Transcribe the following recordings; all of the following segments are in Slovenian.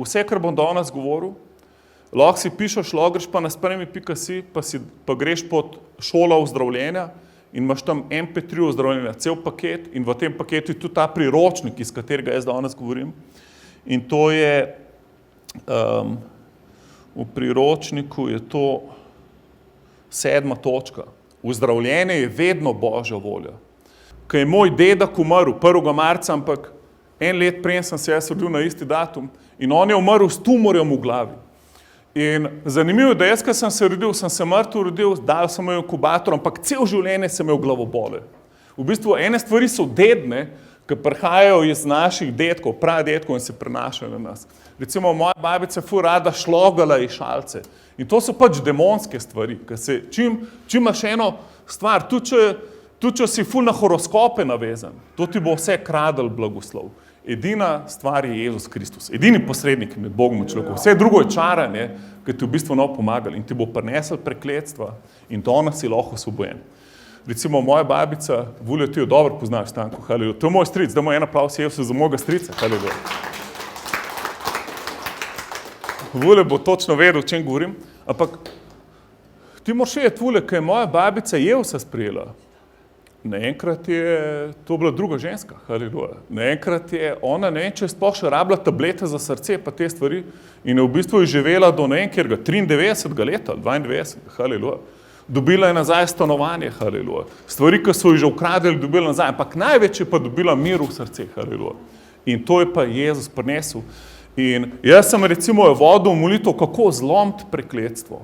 vse, kar bom danes govoril, lahko si pišeš, lahko greš pa na spremi.si, pa greš pod šola ozdravljenja in imaš tam MP3 ozdravljenja, cel paket in v tem paketu je tudi ta priročnik, iz katerega jaz danes govorim. In to je, v priročniku je to 7. točka. Ozdravljenje je vedno Božja volja. Ko je moj dedek umrl 1. marca, ampak 1 let prej sem se jaz rodil na isti datum in on je umrl s tumorjem v glavi. In zanimivo je, da jaz, ko sem se rodil, sem se mrtev rodil, dal sem jo inkubator, ampak cel življenje sem imel glavobole. V bistvu ene stvari so dedne, ki prihajajo iz naših dedkov, pradetkov in se prenašajo na nas. Recimo moja babica je ful rada šlogala iz šalce. In to so pač demonske stvari, ker se čim imaš eno stvar, tudi če si ful na horoskope navezan, to ti bo vse kradel blagoslov. Edina stvar je Jezus Kristus, edini posrednik med Bogom in človekom. Vse drugo je čaranje, ki ti v bistvu ne bo pomagali in ti bo prinesel prekletstva in danes si lahko osvobojen. Recimo moja babica, Vuljo, ti jo dobro poznaš, Stanko, haleluja. To je moj stric, dajmo en aplavz Jezusu za mojega strica, haleluja. Vuljo bo točno vedel, o čem govorim, ampak ti moraš vedeti, Vuljo, ko je moja babica Jezusa sprejela, naenkrat je to bila druga ženska, haleluja. Naenkrat je ona, ne vem, če je sploh še rabila tablete za srce pa te stvari in je v bistvu živela do ne vem, kjerga 93. leta, 92, haleluja. Dobila je nazaj stanovanje, haleluja. Stvari, ki so jo že ukradili, dobila nazaj, ampak največ je pa dobila mir v srce, haleluja. In to je pa Jezus prinesel. In jaz sem recimo vodil molitev, kako zlomiti prekletstvo.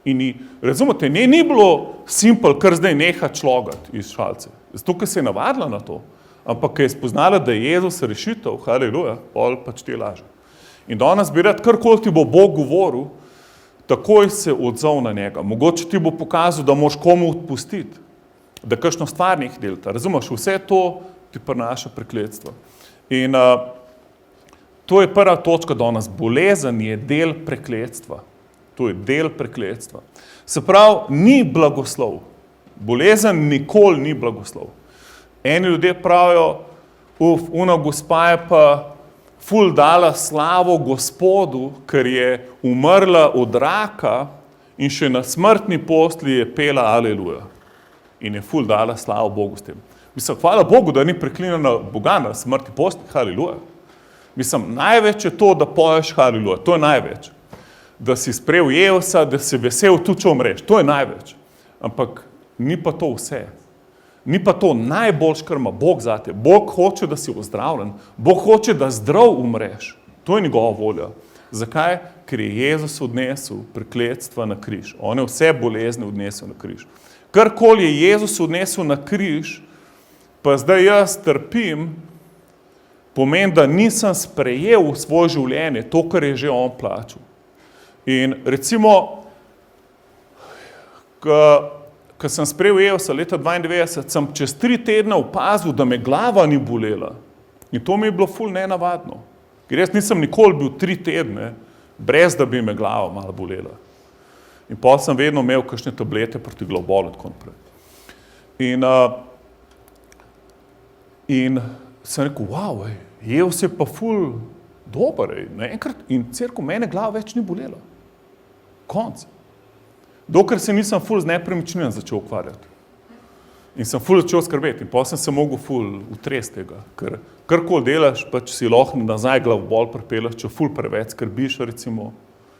In razumete, ni bilo simpel, kar zdaj neha člogati iz šalce. Zato, ker se je navadila na to, ampak ker je spoznala, da je Jezus rešitev, haleluja, pol pač ti laže. In danes bi rad, karkoli ti bo Bog govoril, takoj se odzval na njega. Mogoče ti bo pokazal, da moraš komu odpustiti, da kakšno stvar neh delta. Razumeš, vse to ti prinaša prekletstvo. In to je prva točka danes. Bolezen je del prekletstva. To je del prekletstva. Se pravi, ni blagoslov. Bolezen nikoli ni blagoslov. Eni ljudje pravijo, ona gospa je pa ful dala slavo Gospodu, ker je umrla od raka in še na smrtni postelji je pela aleluja. In je ful dala slavo Bogu s tem. Mislim, hvala Bogu, da ni preklinjena Boga na smrtni postelji, aleluja. Mislim, največ je to, da poješ aleluja. To je največ. Da si sprejel Jezusa, da si vesel tudi, če umreš. To je največ. Ampak ni pa to vse. Ni pa to najboljš, kar ima Bog zate. Bog hoče, da si ozdravljen. Bog hoče, da zdrav umreš. To je njegova volja. Zakaj? Ker je Jezus odnesel prekletstva na križ. On je vse bolezni odnesel na križ. Karkoli je Jezus odnesel na križ, pa zdaj jaz trpim, pomeni, da nisem sprejel v svoje življenje to, kar je že on plačal. In recimo, ko sem sprejel Jezusa leta 92, sem čez 3 tedne opazil, da me glava ni bolela. In to mi je bilo ful nenavadno. Ker jaz nisem nikoli bil 3 tedne, brez da bi me glava malo bolela. In potem sem vedno imel kakšne tablete proti glavobolu in tako naprej. In sem rekel, wow, Jezus je pa ful dober, naenkrat in cerkev mene glava več ni bolela. Konc. Dokler se nisem ful z nepremičninami začel ukvarjati. In sem ful začel skrbeti. In potem sem se mogel ful utresti tega. Ker karkoli delaš, pač si lahko nazaj glavobol pripeljaš, če ful preveč skrbiš, recimo,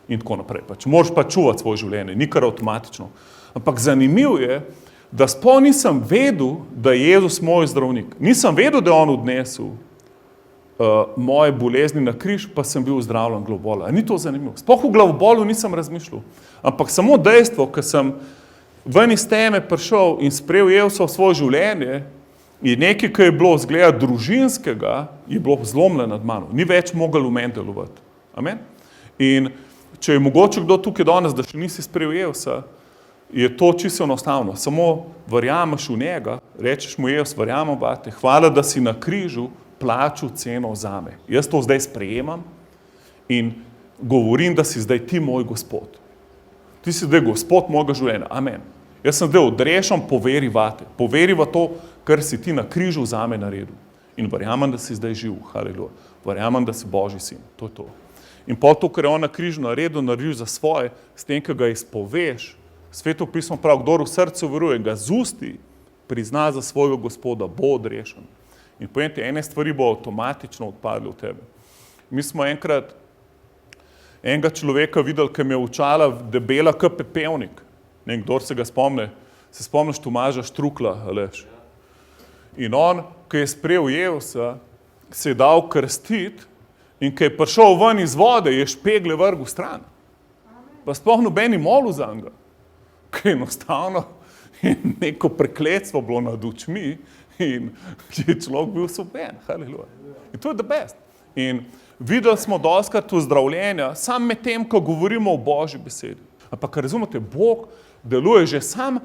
in tako naprej. Pač moraš pa čuvati svoje življenje, ni kar avtomatično. Ampak zanimivo je, da sploh nisem vedel, da je Jezus moj zdravnik. Nisem vedel, da je on odnesel moje bolezni na križ, pa sem bil zdravljen glavobola. Ni to zanimivo. Sploh v glavobolu nisem razmišljal. Ampak samo dejstvo, ko sem ven iz teme prišel in sprejel Jezusa v svoje življenje, je nekaj, ki je bilo zgleda družinskega, je bilo zlomljeno nad mano. Ni več mogel v meni delovati. Amen? In če je mogoče kdo tukaj danes, da še nisi sprejel Jezusa, je to čisto enostavno. Samo verjameš v njega, rečeš mu Jezus, verjamem vate, hvala, da si na križu plačal ceno zame. Jaz to zdaj sprejemam in govorim, da si zdaj ti moj Gospod. Ti si zdaj Gospod mojega življenja. Amen. Jaz sem zdaj odrešen po veri vate. Po veri v to, kar si ti na križu zame naredil. In verjamem, da si zdaj živ. Haleluja. Verjamem, da si Božji sin. To je to. In pol to, kar je on na križu naredil za svoje, s tem, ki ga izpoveš, Sveto pismo pravi, kdor v srcu veruje, ga z usti prizna za svojega Gospoda, bo odrešen. In povejte, ene stvari bo avtomatično odpadle v tebe. Mi smo enkrat enega človeka videli, ki mi je očala debela kot pepelnik. Kdor se ga spomne, se spomniš Tomaža Štrukla, Aleš. In on, ki je sprejel Jezusa, se je dal krstiti in ki je prišel ven iz vode, je špegle vrgel stran. Pa sploh nobeni molil za njega. Ki je enostavno neko prekletstvo bilo nad očmi in je človek bil osvobojen. Haleluja. In to je the best. In videli smo dostikrat ozdravljenja, sam med tem, ko govorimo o Božji besedi. Ampak razumete, Bog deluje že sam,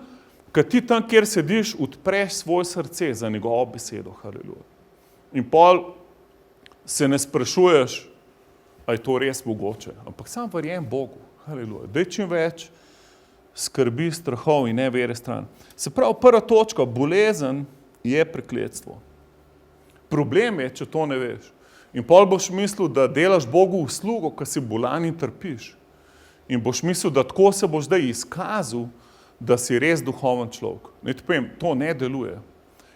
kad ti tam, kjer sediš, odpreš svoje srce za njegovo besedo. Haleluja. In pol se ne sprašuješ, a je to res mogoče. Ampak sam verjem Bogu. Haleluja. Daj čim več skrbi, strahov in nevere stran. Se pravi, prva točka, bolezen je prekletstvo. Problem je, če to ne veš. In pol boš mislil, da delaš Bogu uslugo, ko si bolan in trpiš. In boš mislil, da tako se boš zdaj izkazal, da si res duhoven človek. Naj ti povem, to ne deluje.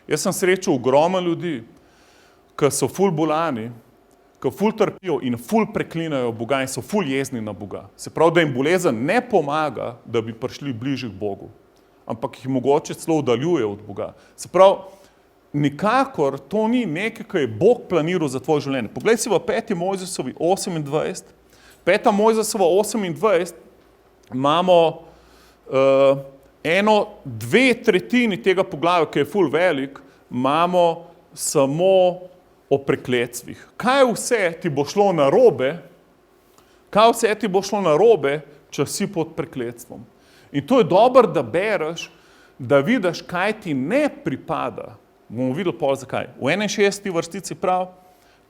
Jaz sem srečal ogromno ljudi, ki so ful bolani, ki ful trpijo in ful preklinajo Boga in so ful jezni na Boga. Se pravi, da jim bolezen ne pomaga, da bi prišli bližje k Bogu, ampak jih mogoče celo oddaljuje od Boga. Se pravi, nikakor to ni nekaj, kar je Bog planiral za tvoje življenje. Poglej si v 5. Mojzesovi 28. 5. Mojzesova 28 imamo dve tretjini tega poglavja, ki je ful velik, imamo samo o prekletstvih. Kaj vse ti bo šlo narobe, če si pod prekletstvom. In to je dobro, da bereš, da vidiš, kaj ti ne pripada. Bomo videli pol zakaj. V 61. vrstici prav,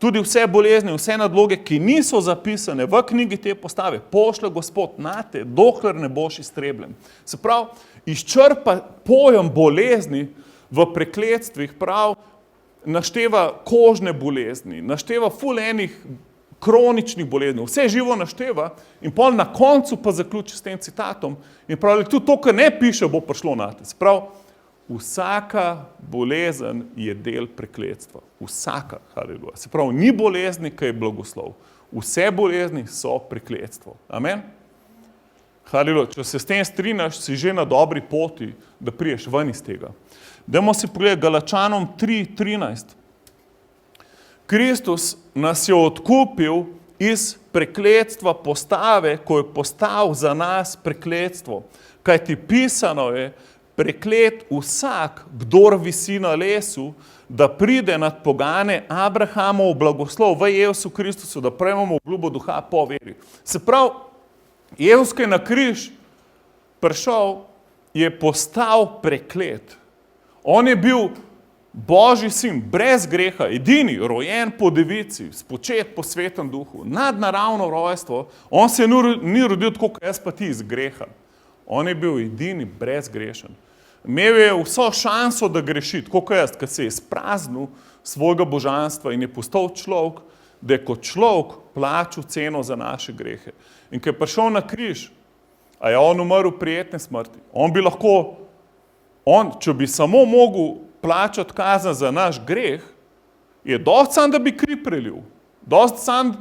tudi vse bolezni, vse nadloge, ki niso zapisane v knjigi te postave, pošlje Gospod nate, dokler ne boš iztrebljen. Se pravi, izčrpa pojem bolezni v prekletstvih, prav, našteva kožne bolezni, našteva ful enih kroničnih bolezni, vse živo našteva in pol na koncu pa zaključi s tem citatom in pravi, tudi to, kar ne piše, bo prišlo nate. Se pravi, vsaka bolezen je del prekletstva. Vsaka, haleluja. Se pravi, ni bolezni, ki je blagoslov. Vse bolezni so prekletstvo. Amen? Haleluja. Če se s tem strinjaš, si že na dobri poti, da priješ ven iz tega. Dajmo si pogledati Galačanom 3:13. Kristus nas je odkupil iz prekletstva postave, ko je postal za nas prekletstvo. Kajti pisano je, preklet vsak, kdor visi na lesu, da pride nad pogane Abrahamov blagoslov v Jezusu Kristusu, da prejmemo obljubo duha po veri. Se pravi, Jezus, ki je na križ prišel, je postal preklet. On je bil Božji sin, brez greha, edini, rojen po devici, spočet po svetem duhu, nadnaravno rojstvo. On se ni rodil tako, kot jaz pa ti iz greha. On je bil edini, brezgrešen. Imel je vso šanso, da greši, tako kot jaz, kad se je izpraznil svojega božanstva in je postal človek, da je kot človek plačal ceno za naše grehe. In ko je prišel na križ, a je on umrl prijetne smrti. On bi lahko, če bi samo mogel plačati kazen za naš greh, je dosti sam, da bi kri prelil. Dosti sam,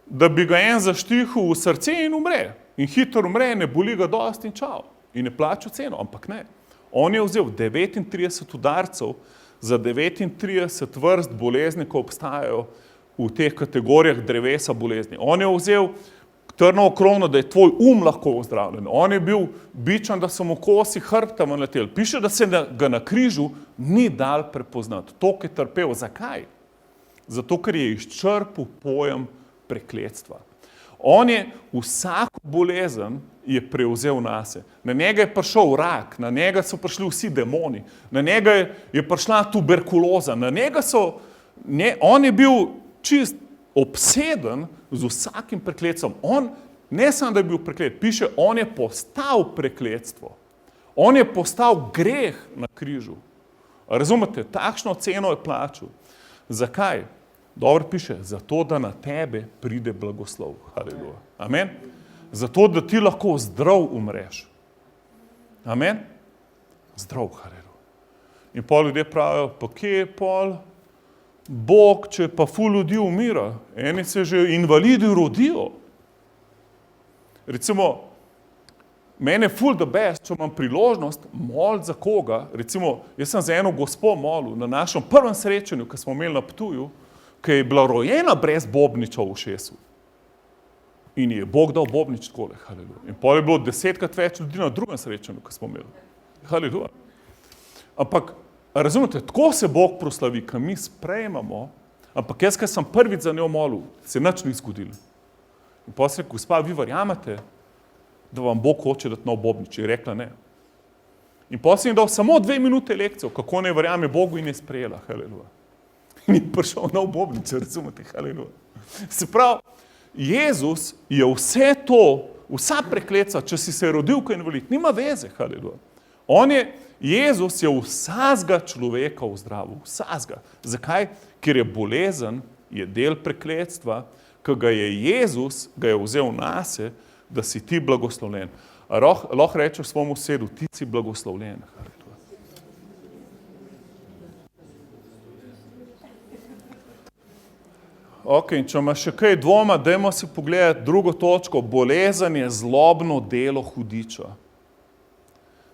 da bi ga en zaštihal v srce in umre. In hitro umre, ne boli ga dosti in čao. In je plačal ceno, ampak ne. On je vzel 39 udarcev za 39 vrst bolezni, ko obstajajo v teh kategorijah drevesa bolezni. On je vzel trnovo krono, da je tvoj lahko ozdravljen. On je bil bičan, da so mu kosi hrbta naleteli. Piše, da se ga na križu ni dal prepoznati. To, ki je trpel. Zakaj? Zato, ker je izčrpal pojem prekletstva. On je vsako bolezen je prevzel nase. Na njega je prišel rak, na njega so prišli vsi demoni, na njega je prišla tuberkuloza, on je bil čist obseden z vsakim prekletstvom. On, ne samo, da je bil preklet, piše, on je postal prekletstvo. On je postal greh na križu. Razumete, takšno ceno je plačal. Zakaj? Dobro piše, zato da na tebe pride blagoslov. Haleluja. Amen. Zato da ti lahko zdrav umreš. Amen. Zdrav, haleluja. In pol ljudje pravijo, pa kje je pol Bog, če pa ful ljudi umira? Eni se že invalidi rodijo. Recimo, mene je ful the best, če imam priložnost moliti za koga. Recimo, jaz sem za eno gospo molil na našem prvem srečanju, ki smo imeli na Ptuju, ki je bila rojena brez bobniča v ušesu. In je Bog dal bobnič takole, haleluja. In pol je bilo 10krat več ljudi na drugem srečanju, ki smo imeli. Haleluja. Ampak, razumete, tako se Bog proslavi, ko mi sprejmemo, ampak jaz, ko sem prvič za njo molil, se nič ni zgodilo. In pol sem rekel, gospa, vi verjamete, da vam Bog hoče dati nov bobnič? Je rekla ne. In pol sem jim dal samo 2 minute lekcijo, kako ne verjame Bogu, in je sprejela, haleluja. In je prišel nov bobnič, razumete, haleluja. Se pravi, Jezus je vse to, vsa prekletstva, če si se rodil kot invalid, nima veze, haleluja. Jezus je vsakega človeka ozdravil, vsakega. Zakaj? Ker je bolezen, je del prekletstva, ki ga je Jezus, ga je vzel nase, da si ti blagoslovljen. Lahko rečeš svojemu sosedu, ti si blagoslovljen. Ok, in če ima še kaj dvoma, dajmo si pogledati drugo točko. Bolezen je zlobno delo hudiča.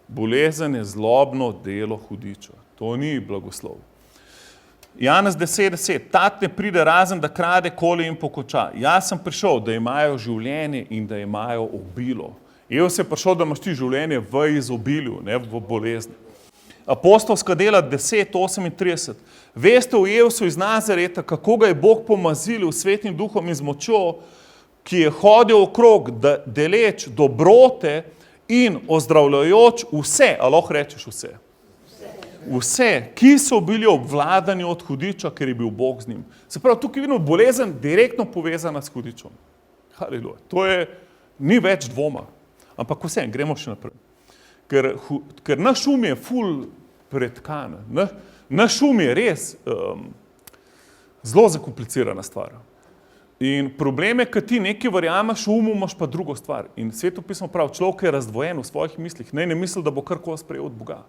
Bolezen je zlobno delo hudiča. To ni blagoslov. Janez 10:10. Tat ne pride razen, da krade, koli in pokoča. Jaz sem prišel, da imajo življenje in da imajo obilo. Jezus je prišel, da imaš ti življenje v izobilju, ne v bolezni. Apostolska dela 10:38. Veste o Jezusu iz Nazareta, kako ga je Bog pomazil svetim duhom in z močjo, ki je hodil okrog, deleč dobrote in ozdravljajoč vse, a lahko rečeš vse? Vse, ki so bili obvladani od hudiča, ker je bil Bog z njim. Se pravi, tukaj vidimo bolezen direktno povezana s hudičom. Haleluja. To je, ni več dvoma. Ampak vse, gremo še naprej. Ker naš je ful pretkan. Naš je res zelo zakomplicirana stvar. In problem je, kad ti nekaj verjameš, imaš pa drugo stvar. In Sveto pismo pravi, človek je razdvojen v svojih mislih, ne misli, da bo karkoli sprejel od Boga.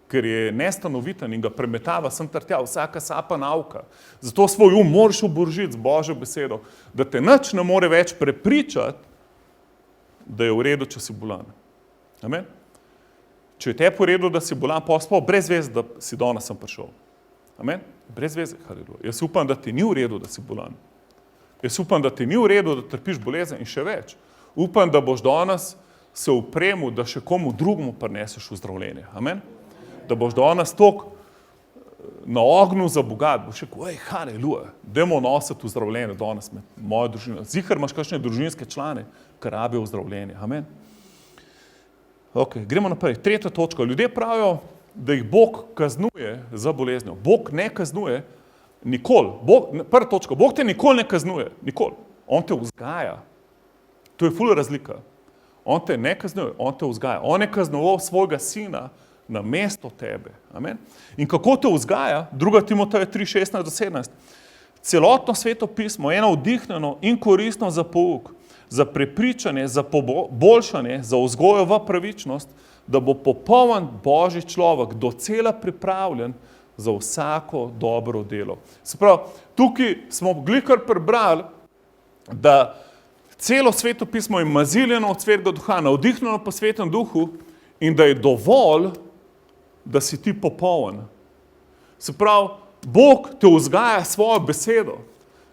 Ker je nestanoviten in ga premetava sem ter tja, vsaka sapa nauka. Zato svoj moraš oborožiti z Božjo besedo, da te nič ne more več prepričati, da je v redu, če si bolan. Amen? Če je te po redu, da si bolan, pa brez veze, da si danes sem prišel. Amen? Brez veze, haleluja. Jaz upam, da ti ni v redu, da si bolan. Jaz upam, da ti ni v redu, da trpiš bolezen in še več. Upam, da boš danes se upremil, da še komu drugemu prineseš ozdravljenje. Amen? Da boš danes toliko na ognju za Boga, da boš rekel, haleluja, dajmo nositi ozdravljenje danes med mojo družino. Zihar imaš kakšne družinske člane, ki rabijo ozdravljenje. Amen? Ok, gremo naprej. Tretja točka. Ljudje pravijo, da jih Bog kaznuje za boleznjo. Bog ne kaznuje nikoli. Prva točka. Bog te nikoli ne kaznuje. Nikoli. On te vzgaja. To je ful razlika. On te ne kaznuje, on te vzgaja. On je kaznoval svojega sina na mesto tebe. Amen? In kako te vzgaja? 2. Timoteja 3:16-17. Celotno Sveto pismo je navdihnjeno in koristno za pouk, za prepričanje, za poboljšanje, za vzgojo v pravičnost, da bo popoln Božji človek docela pripravljen za vsako dobro delo. Se pravi, tukaj smo glikar prebrali, da celo Sveto pismo je maziljeno od Svetega Duha, navdihnjeno po Svetem Duhu in da je dovolj, da si ti popoln. Se pravi, Bog te vzgaja svojo besedo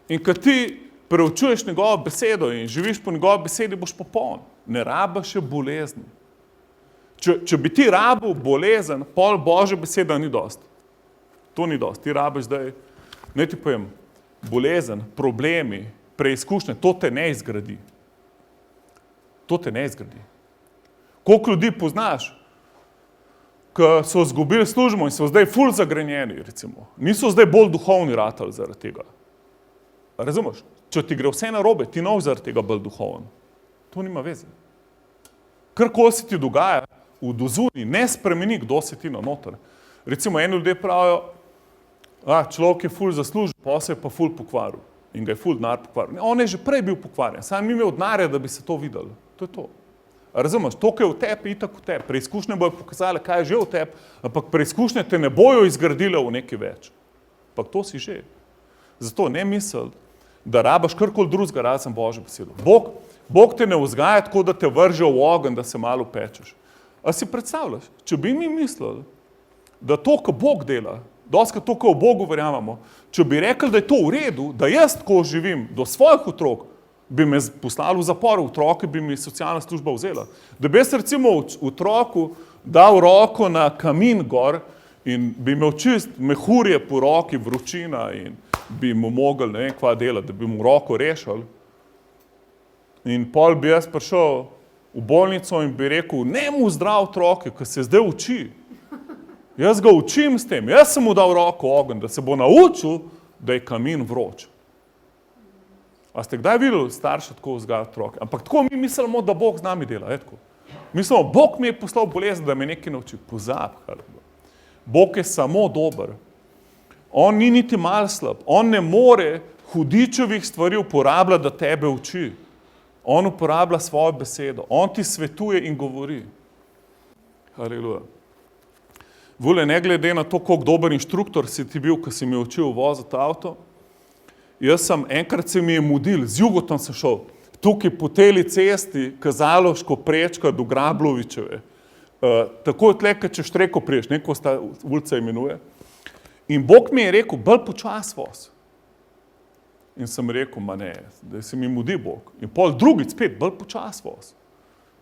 in kad ti preučuješ njegovo besedo in živiš po njegovi besedi, boš popoln. Ne rabiš še bolezni. Če bi ti rabil bolezen, pol Božja beseda ni dost. To ni dost. Ti rabiš zdaj, ne ti povem, bolezen, problemi, preizkušnje, to te ne izgradi. To te ne izgradi. Koliko ljudi poznaš, ki so izgubili službo in so zdaj ful zagrenjeni, recimo. Niso zdaj bolj duhovni ratali zaradi tega. Razumeš? Če ti gre vse narobe, ti nov zaradi tega bolj duhoven. To nima veze. Karkoli se ti dogaja v dozuni, ne spremeni, kdo si ti na noter. Recimo, eni ljudje pravijo, človek je ful zaslužil, pa se je pa ful pokvaril in ga je ful denar pokvaril. On je že prej bil pokvarjen, sam ni imel denarja, da bi se to videlo. To je to. Razumeš, to, kar je v tebi, itak v tebi. Preizkušnje bojo pokazale, kaj je že v tebi, ampak preizkušnje te ne bojo izgradile v nekaj več. Ampak to si že. Zato ne misli, da rabaš karkoli drugega razen Božjo besedo. Bog te ne vzgaja tako, da te vrže v ogenj, da se malo pečeš. A si predstavljaš, če bi mi mislili, da to, kar Bog dela, dostikrat to, kar v Bogu verjamemo, če bi rekli, da je to v redu, da jaz tako živim do svojih otrok, bi me poslali v zapor, otroke bi mi socialna služba vzela. Da bi jaz recimo otroku dal roko na kamin gor in bi imel čist mehurje po roki, vročina in bi mu mogel ne vem kva delati, da bi mu roko rešili. In pol bi jaz prišel v bolnico in bi rekel, ne mu zdrav otroke, ker se zdaj uči. Jaz ga učim s tem, jaz sem mu dal roko ogenj, da se bo naučil, da je kamin vroč. A ste kdaj videli starša tako vzgajati otroke? Ampak tako mi mislimo, da Bog z nami dela. Mislimo, Bog mi je poslal bolezen, da me nekaj nauči. Pozabi. Bog je samo dober. On ni niti mal slab. On ne more hudičevih stvari uporabljati, da tebe uči. On uporablja svojo besedo. On ti svetuje in govori. Haleluja. Vule, ne glede na to, koliko dober inštruktor si ti bil, ko si mi učil voziti avto, enkrat se mi je mudil, z jugotom sem šel, tukaj po teli cesti, Kazaloško prečka do Grablovičeve. Tako je tle, kad češ reko priješ, neko sta ulica imenuje. In Bog mi je rekel, bolj počas voz. In sem rekel, ma ne, da se mi mudi Bog. In pol drugič spet, bolj počas voz.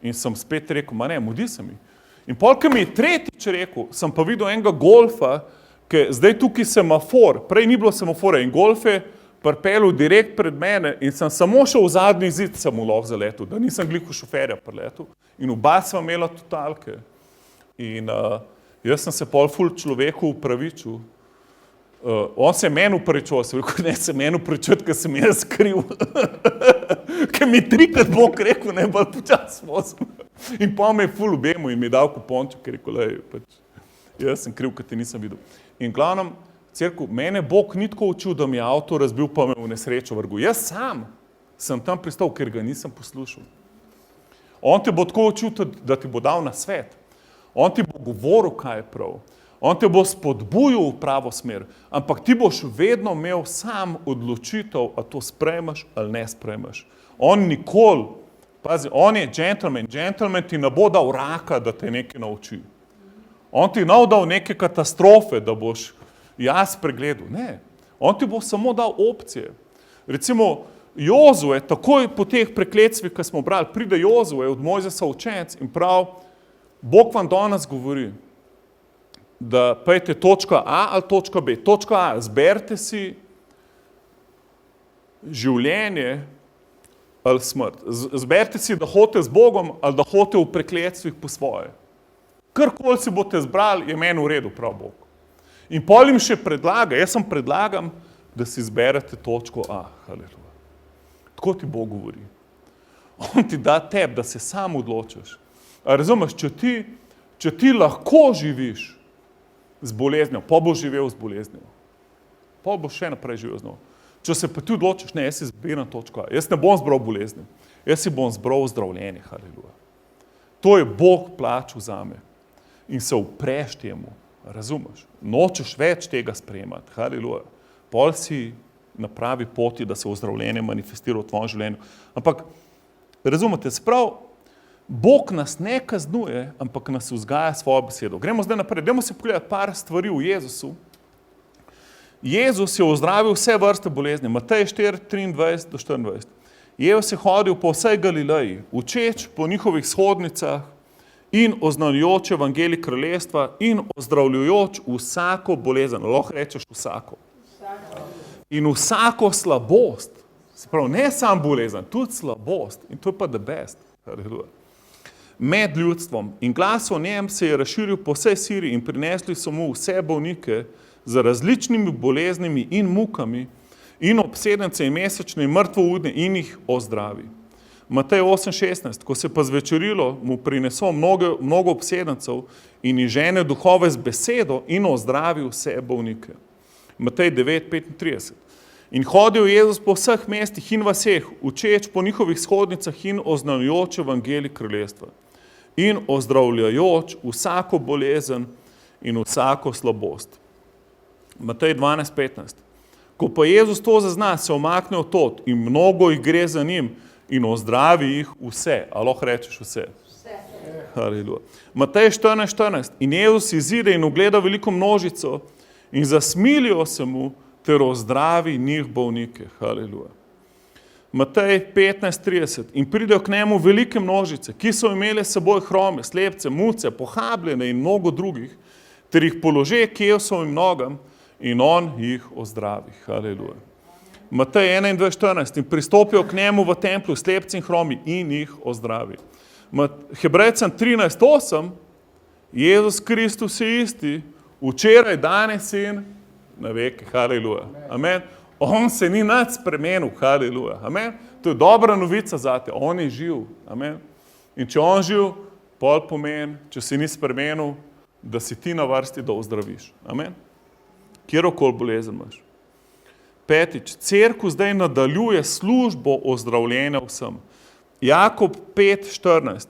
In sem spet rekel, ma ne, mudi se mi. In pol, ko mi je tretjič rekel, sem pa videl enega golfa, ki zdaj tukaj semafor, prej ni bilo semafora in golf je pripelil direkt pred mene in sem samo šel v zadnji zid, sem mu lahko zaletel, da nisem glih v šoferja priletel. In oba sva imela totalke. In jaz sem se pol ful človeku upravičil. On se je meni upravičil, sem rekel, ne se meni upravičil, ker sem jaz kriv. Ker mi trikrat Bog rekel, ne bolj počas vozim. In pa me je ful obemu in mi je dal kuponček, ker je rekel, lej, jaz sem kriv, ker te nisem videl. In glavnem, cerkev, mene Bog ni tako učil, da mi je avto razbil, pa me v nesrečo vrgel. Jaz sam sem tam pristal, ker ga nisem poslušal. On te bo tako učil, da ti bo dal na svet. On ti bo govoril, kaj je prav. On te bo spodbujal v pravo smer. Ampak ti boš vedno imel sam odločitev, a to sprejmeš ali ne sprejmeš. On nikoli, pazi, on je gentleman. Gentleman ti ne bo dal raka, da te nekaj nauči. On ti ne bo dal neke katastrofe, da boš jaz pregledal. Ne. On ti bo samo dal opcije. Recimo, Jozue, takoj po teh prekletvih, ki smo brali, pride Jozue od Mojzesa učenec in prav, Bog vam danes govori, da pejte točka A ali točka B. Točka A, zberite si življenje ali smrt. Zberite si, da hodite z Bogom ali da hodite v prekletvih po svoje. Karkoli si boste zbrali, je meni v redu, prav Bog. In pol jim še predlaga, jaz sem predlagam, da si zberete točko A. Haleluja. Tako ti Bog govori. On ti da tebi, da se sam odločiš. A razumeš, če ti lahko živiš z boleznjo, pa boš živel z boleznjo. Pa boš še naprej živel z njo. Če se pa ti odločiš, ne, jaz si zbiram točko A. Jaz ne bom zbral bolezni. Jaz si bom zbral zdravljenje. Haleluja. To je Bog plačal zame. In se upreš temu. Razumeš? Nočeš več tega sprejemati. Haleluja. Pol si na pravi poti, da se ozdravljenje manifestira v tvojem življenju. Ampak, razumete, sprav, Bog nas ne kaznuje, ampak nas vzgaja svojo besedo. Gremo zdaj naprej. Dajmo si pogledati par stvari v Jezusu. Jezus je ozdravil vse vrste bolezni. Matej 4, 23 do 24. Jezus je hodil po vsej Galileji, učeč po njihovih shodnicah in oznanjujoč evangelij kraljestva in ozdravljujoč vsako bolezen. Lahko rečeš vsako. In vsako slabost. Se pravi, ne sam bolezen, tudi slabost. In to je pa the best. Med ljudstvom. In glas o njem se je razširil po vsej Siriji in prinesli so mu vse bolnike z različnimi boleznimi in mukami in obsedence in mesečne in mrtvoudne in jih ozdravi. Matej 8:16, ko se pa zvečerilo, mu prinesel mnogo obsedencev in jih žene duhove z besedo in ozdravi vse bolnike. Matej 9:35. In hodil Jezus po vseh mestih in vaseh, učeč po njihovih shodnicah in oznanjujoč evangelij kraljestva in ozdravljajoč vsako bolezen in vsako slabost. Matej 12:15. Ko pa Jezus to zazna, se omakne od tod in mnogo jih gre za njim in ozdravi jih vse. A lahko rečeš vse? Haleluja. Matej 14:14. In Jezus izide in ugleda veliko množico in zasmilijo se mu ter ozdravi njih bolnike. Haleluja. Matej 15:30. In pridejo k njemu velike množice, ki so imele s seboj hrome, slepce, muce, pohabljene in mnogo drugih, ter jih polože k Jezusovim nogam in on jih ozdravi. Haleluja. Matej 21:14. In pristopijo k njemu v templju slepci in hromi in jih ozdravi. Hebrejcem 13:8. Jezus Kristus je isti, včeraj, danes in na veke. Haleluja. Amen. On se ni nič spremenil. Haleluja. Amen. To je dobra novica zate. On je živ. Amen. In če on živ, pol pomeni, če se ni spremenil, da si ti na vrsti, da ozdraviš. Amen. Kjerokoli bolezen imaš. Petič, cerkev zdaj nadaljuje službo ozdravljenja vsem. Jakob 5:14.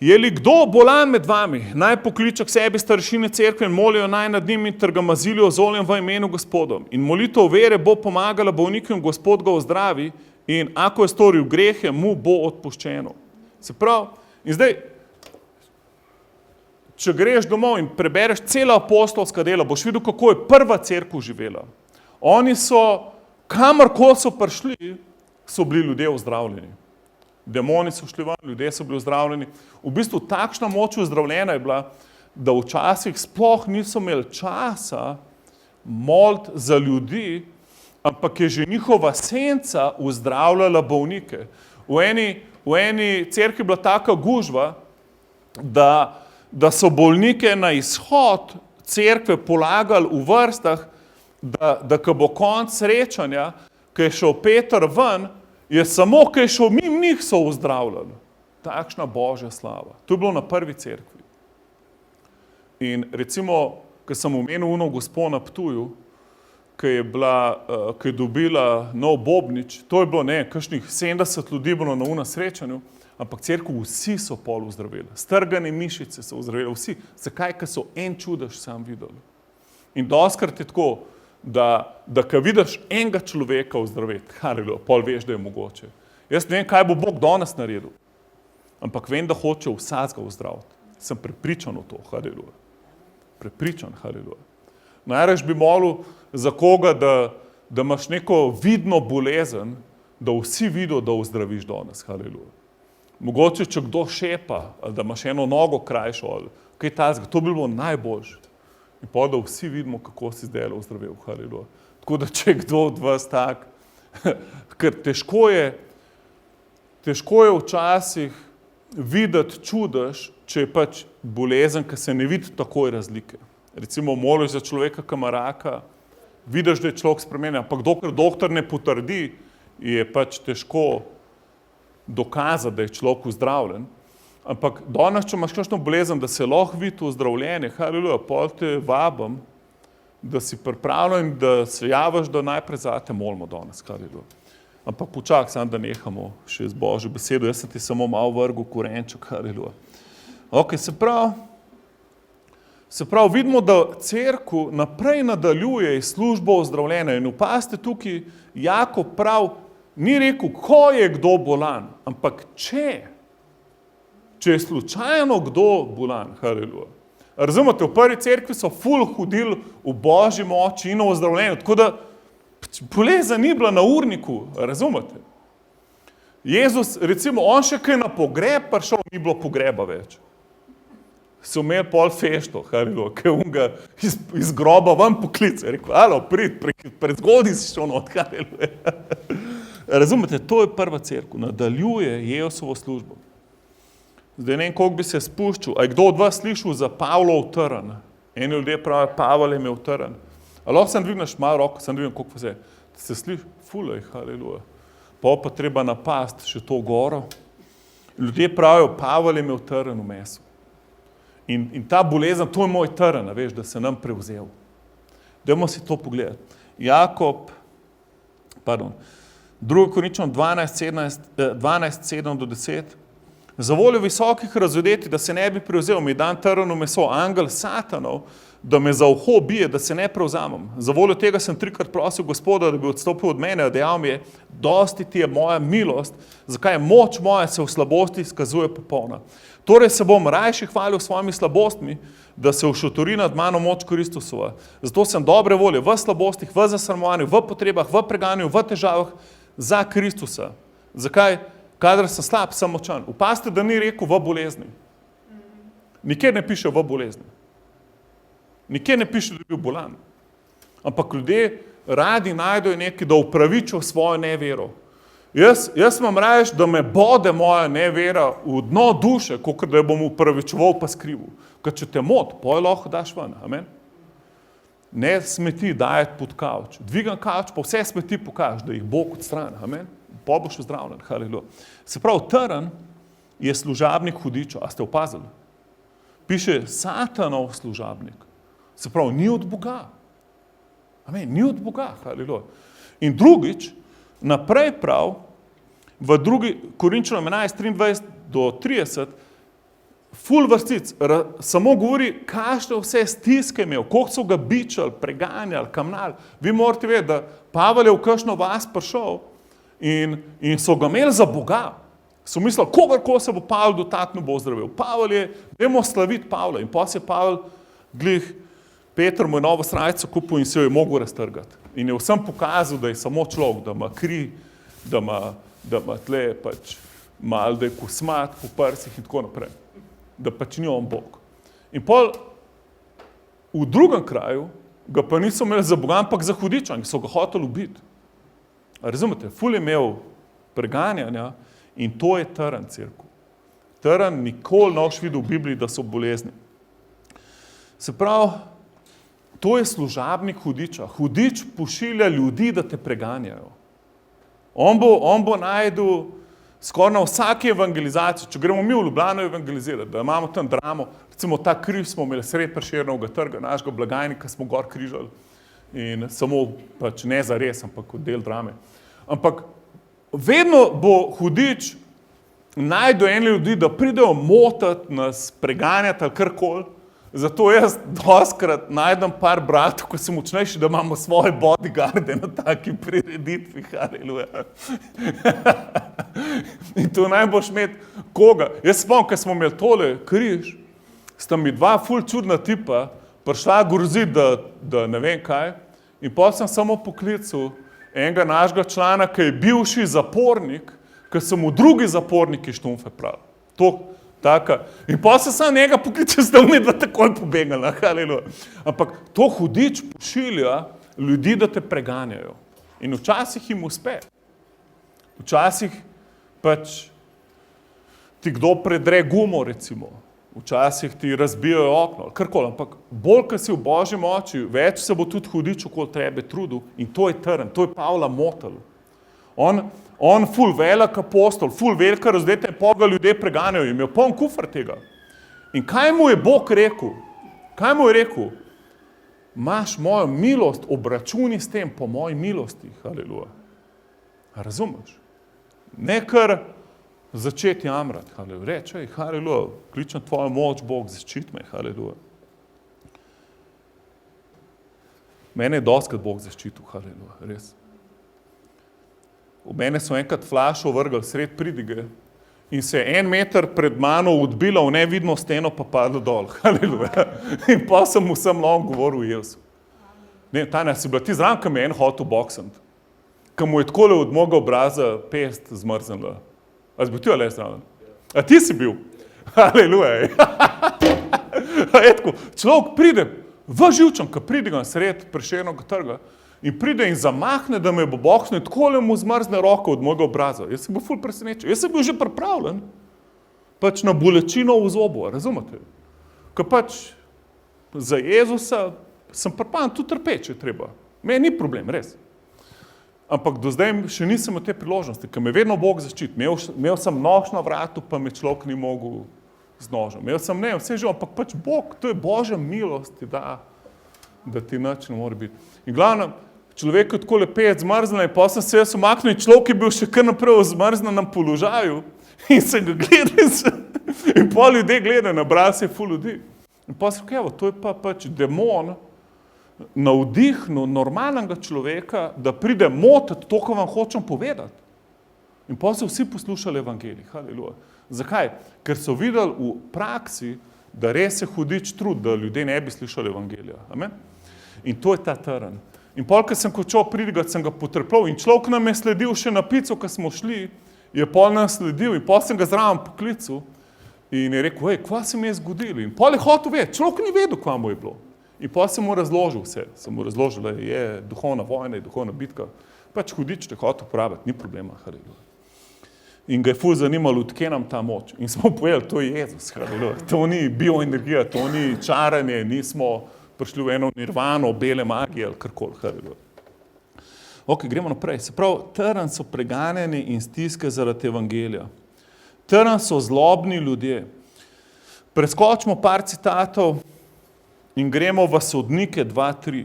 Je li kdo bolan med vami? Naj pokliče k sebi starešine cerkve in molijo naj nad njimi ter ga mazilijo z oljem v imenu Gospodom. In molitev vere bo pomagala bolniku in Gospod ga ozdravi in ako je storil grehe, mu bo odpuščeno. Se pravi, in zdaj, če greš domov in prebereš cela apostolska dela, boš videl, kako je prva cerkev živela. Oni so, kamorkoli so prišli, so bili ljudje ozdravljeni. Demoni so šli ven, ljudje so bili ozdravljeni. V bistvu takšna moč ozdravljena je bila, da včasih sploh niso imeli časa moliti za ljudi, ampak je že njihova senca ozdravljala bolnike. V eni cerkvi je bila taka gužva, da so bolnike na izhod cerkve polagali v vrstah, da ko bo konc srečanja, ko je šel Peter ven, je samo, ko je šel mimo njih, so ozdravljali. Takšna Božja slava. To je bilo na prvi cerkvi. In recimo, ko sem omenil ono gospo na Ptuju, ko je dobila nov bobnič, to je bilo kakšnih 70 ljudi bilo na unem srečanju, ampak cerkev vsi so pol ozdravili. Strgane mišice so ozdravili, vsi. Zakaj? Ker so en čudež sam videli. In dostikrat je tako, da ko vidiš enega človeka ozdraviti, haleluja, pol veš, da je mogoče. Jaz ne vem, kaj bo Bog danes naredil, ampak vem, da hoče vsakega ozdraviti. Sem prepričan v to, haleluja. Prepričan, haleluja. Najraje bi molil za koga, da imaš neko vidno bolezen, da vsi vidijo, da ozdraviš danes, haleluja. Mogoče, če kdo šepa, ali da imaš eno nogo krajšo, ali kaj tazga, to bi bilo najboljše. In pa da vsi vidimo, kako si zdaj ozdravil, haleluja. Tako da, če kdo od vas tak, ker težko je včasih videti čudež, če je pač bolezen, ki se ne vidi takoj razlike. Recimo, moliš za človeka, ki ima raka, vidiš, da je človek spremenjen, ampak dokler doktor ne potrdi, je pač težko dokazati, da je človek ozdravljen. Ampak danes, če imaš kakšno bolezen, da se lahko vidi ozdravljenje, haleluja, pol te vabim, da si pripravljen, da se javiš, da najprej zate molimo danes, haleluja. Ampak počak, samo da nehamo še z Božjo besedo, jaz sem ti samo malo vrgel korenček, haleluja. Ok, se pravi, vidimo, da cerkev naprej nadaljuje službo ozdravljenja in opazite tukaj, Jakob prav ni rekel, ko je kdo bolan, ampak če je slučajno kdo bolan, haleluja. Razumete, v prvi cerkvi so ful hodili v Božji moči in v ozdravljenju, tako da bolezen ni bila na urniku, razumete. Jezus, recimo, on še kaj na pogreb prišel, ni bilo pogreba več. So imeli pol fešto, haleluja, kaj unga iz groba ven poklic, je rekel, alo, prezgodaj si šel not, haleluja. Razumete, to je prva cerkev, nadaljuje Jezusovo službo. Zdaj ne vem, koliko bi se spuščal. A je kdo od vas slišal za Pavlov trn? Eni ljudje pravijo, Pavel je imel trn. A lahko sem dvigneš malo roko, sem dvignem, koliko se sliši, fulej, haleluja. Pa treba napast še to goro. Ljudje pravijo, Pavel je imel trn v mesu. In ta bolezen, to je moj trn, veš, da se nam prevzel. Dajmo si to pogledati. Jakob, 2. Korinčanom 12:7-10. Za voljo visokih razodeti, da se ne bi prevzel, mi je dan trno meso, angel satanov, da me za uho bije, da se ne prevzamem. Za voljo tega sem 3-krat prosil Gospoda, da bi odstopil od mene, dejal mi je, dosti ti je moja milost, zakaj moč moja se v slabosti izkazuje popolna. Torej se bom rajši hvalil svojimi slabostmi, da se ušotori nad mano moč Kristusova. Zato sem dobre volje v slabostih, v zasramovanju, v potrebah, v preganju, v težavah za Kristusa. Zakaj? Kadar sem slab, sem močan. Opazite, da ni rekel v bolezni. Nikjer ne piše v bolezni. Nikjer ne piše, da je bil bolan. Ampak ljudje radi najdejo nekaj, da upravičijo svojo nevero. Jaz imam rajš, da me bode moja nevera v dno duše, kakor da jo bom upravičeval pa skrival. Ker če te mot, poj lahko daš ven. Amen? Ne smeti dajati pod kavč. Dvigam kavč, pa vse smeti pokaž, da jih Bog odstrani. Amen? Pa boš zdravljen. Haleluja. Se pravi, trn je služabnik hudiča. A ste opazili? Piše Satanov služabnik. Se pravi, ni od Boga. Amen, ni od Boga. Haleluja. In drugič, naprej prav, v 2. Korinčanom 11:23-30, ful vrstic, samo govori, kakšne vse stiske imel, koliko so ga bičali, preganjali, kamnali. Vi morate vedeti, da Pavel je v kakšno vas prišel in so ga imeli za Boga. So mislili, kogarkoli se bo Pavel dotaknil, bo ozdravil. Pavel je, dajmo slaviti Pavla. In potem je Pavel glih, Peter mu je novo srajco kupil in se jo je mogel raztrgati. In je vsem pokazal, da je samo človek, da ima kri, da ima tle pač malo, da je kosmat po prsih in tako naprej. Da pač ni on Bog. In pol v drugem kraju ga pa niso imeli za Boga, ampak za hudiča in so ga hoteli ubiti. Razumete? Ful je imel preganjanja in to je trn cerkev. Trn nikoli noš videl v Bibliji, da so bolezni. Se pravi, to je služabnik hudiča. Hudič pošilja ljudi, da te preganjajo. On bo najdel skoraj na vsaki evangelizaciji, če gremo mi v Ljubljano evangelizirati, da imamo tam dramo, recimo ta križ smo imeli sred Prešernovega trga, našega blagajnika smo gor križali in samo pač ne za res, ampak kot del drame. Ampak vedno bo hudič najdel ene ljudi, da pridejo motati nas, preganjati ali karkoli. Zato jaz doskrat najdem par bratov, ko sem močnejši, da imamo svoje bodyguarde na taki prireditvi. Haleluja. In to najboljš imeti koga. Jaz spomnim, ko smo imeli tole križ, sta mi dva ful čudna tipa prišla groziti, da ne vem kaj. In potem sem samo poklical enega našega člana, ki je bivši zapornik, ki so mu drugi zaporniki štumfe pravi. Taka. In pa se sam njega pokliče, sta umedla takoj pobegala. Haleluja. Ampak to hudič pošilja ljudi, da te preganjajo. In včasih jim uspe. Včasih pač ti kdo predre gumo, recimo. Včasih ti razbijajo okno, karkoli. Ampak bolj, ko si v Božji moči, več se bo tudi hudič okoli tebe trudil. In to je trn, to je Pavla motil. On ful velik apostol, ful velika razdeta, pa ga ljudje preganjajo in imel poln kufr tega. In kaj mu je Bog rekel? Kaj mu je rekel? Imaš mojo milost, obračuni s tem po moji milosti. Haleluja. Razumeš? Ne kar začeti jamrati. Haleluja. Reče, haleluja, kličem tvojo moč, Bog, zaščiti me. Haleluja. Mene je doskrat Bog zaščitil. Haleluja. Res. V mene so enkrat flašo vrgli sred pridige in se je 1 meter pred mano odbila v nevidno steno pa padla dol. Haleluja. In pa sem mu vsem long govoril o Jezu. Ne, Tanja, si bila ti zraven, ko me je en hotel boksant, ko mu je takole od mojega obraza pest zmrznila. A si bil ti ali zraven? A ti si bil? Haleluja. Človek pride v živčem, ko pride ga sred Prešernovega trga, in pride in zamahne, da me bo boksnil in takole mu zmrzne roko od mojega obraza. Jaz sem bil ful presenečen. Jaz sem bil že pripravljen pač na bolečino v zobu, razumete? Ko pač za Jezusa sem pripravljen tudi trpeč, če treba. Meni ni problem, res. Ampak do zdaj še nisem imel te priložnosti, ker me vedno Bog zaščiti. Imel sem nož na vratu, pa me človek ni mogel z nožem. Imel sem vse že, ampak pač Bog, to je Božja milost, ti da da ti nič ne more biti. In glavno, človek je tako lepet zmrznen in potem se jaz umaknil in človek je bil še kar naprej v zmrznenem položaju in se ga gledal in pol ljudje gledajo, nabral se je ful ljudi. In potem se rekel, to je pa pač demon navdihnil normalnega človeka, da pride motiti to, kar vam hočem povedati. In potem so vsi poslušali evangelij. Haleluja. Zakaj? Ker so videli v praksi, da res je hudič trud, da ljudje ne bi slišali evangelija. Amen? In to je ta trn. In pol, ko sem končal pridigati, sem ga potrpel in človek nam je sledil še na pico, ko smo šli, je pol nam sledil in pol sem ga zraven poklical in je rekel, kva se mi je zgodilo? In pol je hotel vedeti, človek ni vedel, kva mu je bilo. In pol sem mu razložil vse. Sem mu razložil, da je duhovna vojna, je duhovna bitka. Pač hudič te hotel uporabiti, ni problema. Haleluja. In ga je ful zanimalo, odkje nam ta moč. In smo povedali, to je Jezus. Haleluja. To ni bioenergija, to ni čaranje, nismo prišli v eno nirvano, bele magije ali karkoli. Haleluja. Ok, gremo naprej. Se pravi, trn so preganjeni in stiske zaradi evangelija. Trn so zlobni ljudje. Preskočimo par citatov in gremo v Sodnike 2:3.